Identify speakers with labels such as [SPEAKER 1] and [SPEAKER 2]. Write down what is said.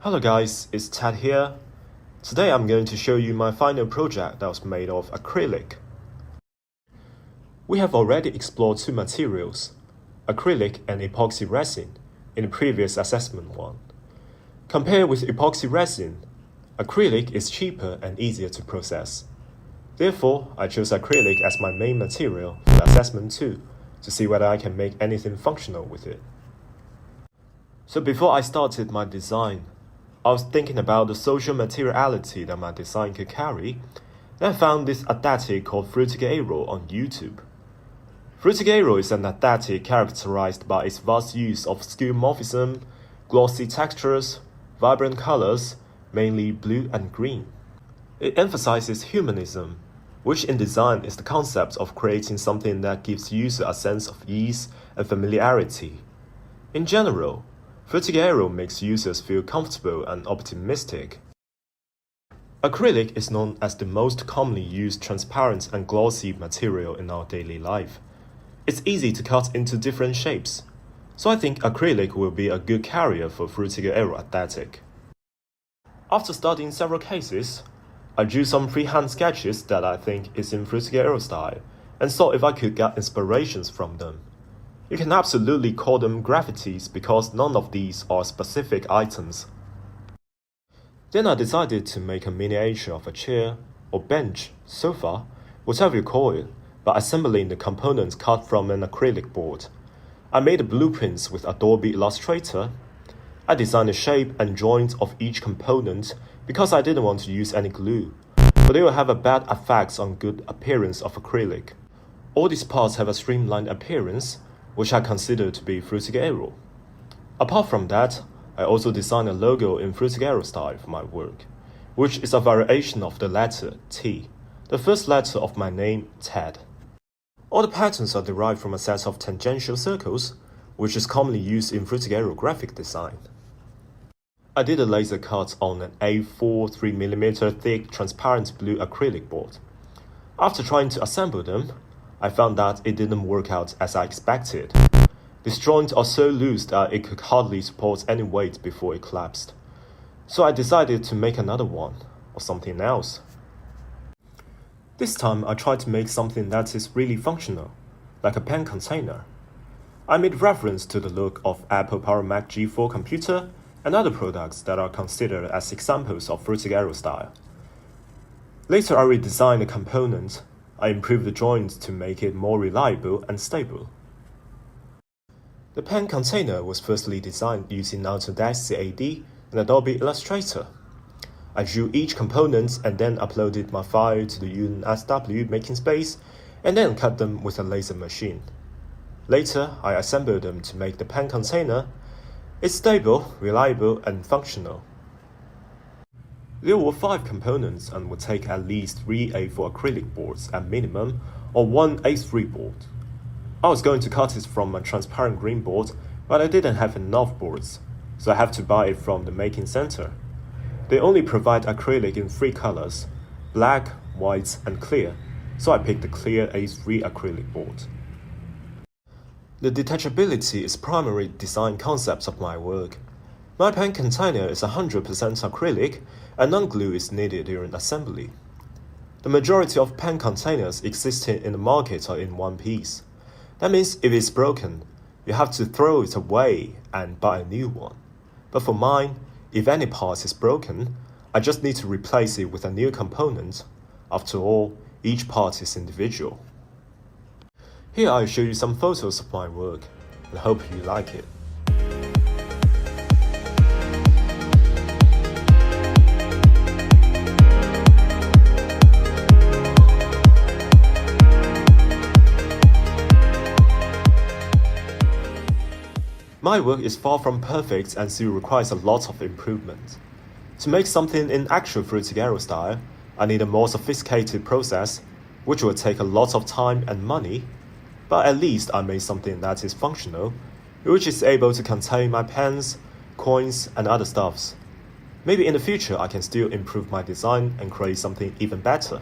[SPEAKER 1] Hello guys, it's Ted here. Today I'm going to show you my final project that was made of acrylic. We have already explored two materials, acrylic and epoxy resin, in the previous assessment one. Compared with epoxy resin, acrylic is cheaper and easier to process. Therefore, I chose acrylic as my main material for the assessment 2 to see whether I can make anything functional with it. So before I started my design, I was thinking about the social materiality that my design could carry, and I found this additive called Frutiger on YouTube. Frutiger is an additive characterized by its vast use of skeuomorphism, glossy textures, vibrant colors, mainly blue and green. It emphasizes humanism, which in design is the concept of creating something that gives user a sense of ease and familiarity. In general, Frutiger makes users feel comfortable and optimistic. Acrylic is known as the most commonly used transparent and glossy material in our daily life. It's easy to cut into different shapes, so I think acrylic will be a good carrier for Frutiger additive. After studying several cases, I drew some freehand sketches that I think is in Frutiger style and saw if I could get inspirations from them. You can absolutely call them graffitis because none of these are specific items. Then I decided to make a miniature of a chair, or bench, sofa, whatever you call it, by assembling the components cut from an acrylic board. I made the blueprints with Adobe Illustrator. I designed the shape and joints of each component because I didn't want to use any glue, but they will have a bad effect on good appearance of acrylic. All these parts have a streamlined appearance, which I consider to be Frutiger. Apart from that, I also designed a logo in Frutiger style for my work, which is a variation of the letter T, the first letter of my name, Ted. All the patterns are derived from a set of tangential circles, which is commonly used in Frutiger graphic design. I did a laser cut on an A4 3mm thick transparent blue acrylic board. After trying to assemble them, I found that it didn't work out as I expected. These joints are so loose that it could hardly support any weight before it collapsed. So I decided to make another one, or something else. This time I tried to make something that is really functional, like a pen container. I made reference to the look of Apple Power Mac G4 computer and other products that are considered as examples of Frutiger style. Later I redesigned the component. I improved the joints to make it more reliable and stable. The pen container was firstly designed using Autodesk CAD and Adobe Illustrator. I drew each component and then uploaded my file to the UNSW making space and then cut them with a laser machine. Later, I assembled them to make the pen container. It's stable, reliable, and functional. There were 5 components and would take at least 3 A4 acrylic boards at minimum, or 1 A3 board. I was going to cut it from a transparent green board, but I didn't have enough boards, so I have to buy it from the making center. They only provide acrylic in 3 colors, black, white, and clear, so I picked the clear A3 acrylic board. The detachability is primary design concept of my work. My pen container is 100% acrylic, and non-glue is needed during assembly. The majority of pen containers existing in the market are in one piece. That means if it's broken, you have to throw it away and buy a new one. But for mine, if any part is broken, I just need to replace it with a new component. After all, each part is individual. Here I show you some photos of my work, and hope you like it. My work is far from perfect and still requires a lot of improvement. To make something in actual Frutiger style, I need a more sophisticated process, which will take a lot of time and money, but at least I made something that is functional, which is able to contain my pens, coins, and other stuffs. Maybe in the future I can still improve my design and create something even better.